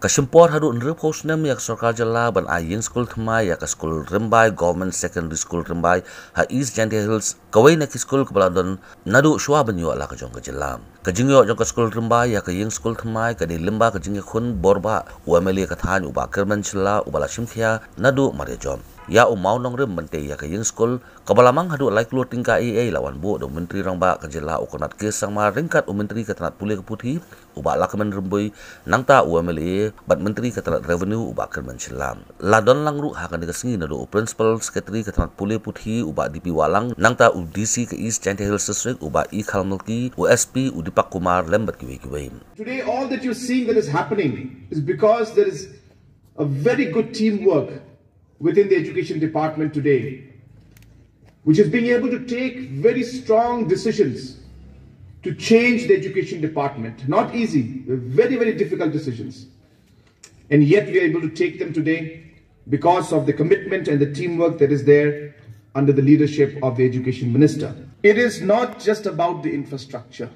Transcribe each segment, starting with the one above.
Kasimpor hadu nrip hosnem yak sarkar jala ban aying school thmai yak school Rimbai Government Secondary School Rimbai ha East Gentle Hills kawai nak school kebaladon nadu shwa banyo ala kajong kajelam kajingyo jong ka school Rimbai yak aying school thmai kadi limba kajingyo khun borba UMLA kathan uba kerman chila ubala shimthia nadu marejom ya umau nong rim mente ya kayeng school kabalamang hadu like lu tingka AA lawan bu do menteri rangba kajela ukonat ke sang ma ringkat menteri katanat pulih keputhi uba lakamen rembui nangta UMLA bat menteri katanat revenue uba kerman chilam ladon langru hakan dikasengi nado principal secretary katanat pulih puthi uba DP walang nangta UDC ke East Gentle Hills District uba E Khalmulki USP Udipak Kumar lembat kiwe. Today all that you're seeing that is happening is because there is a very good teamwork within the education department today, which is being able to take very strong decisions to change the education department. Not easy, very, very difficult decisions. And yet we are able to take them today because of the commitment and the teamwork that is there under the leadership of the education minister. It is not just about the infrastructure.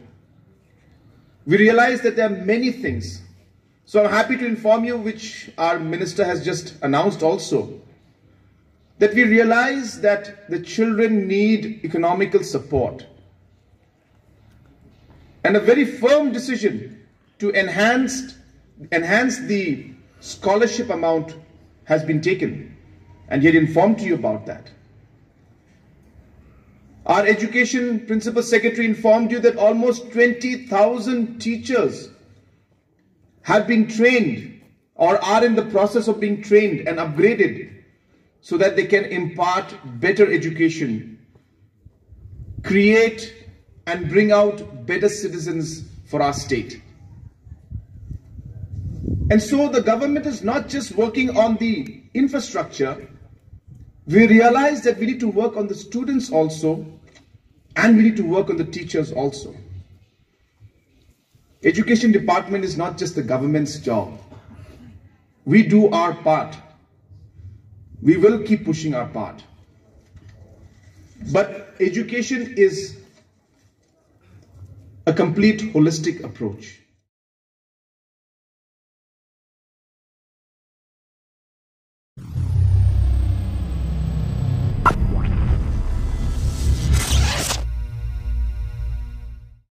We realize that there are many things. So I'm happy to inform you, which our minister has just announced also, that we realize that the children need economical support. And a very firm decision to enhance the scholarship amount has been taken, and yet informed to you about that. Our education principal secretary informed you that almost 20,000 teachers have been trained or are in the process of being trained and upgraded so that they can impart better education, create and bring out better citizens for our state. And so the government is not just working on the infrastructure. We realize that we need to work on the students also, and we need to work on the teachers also. Education department is not just the government's job. We do our part. We will keep pushing our part. But education is a complete holistic approach.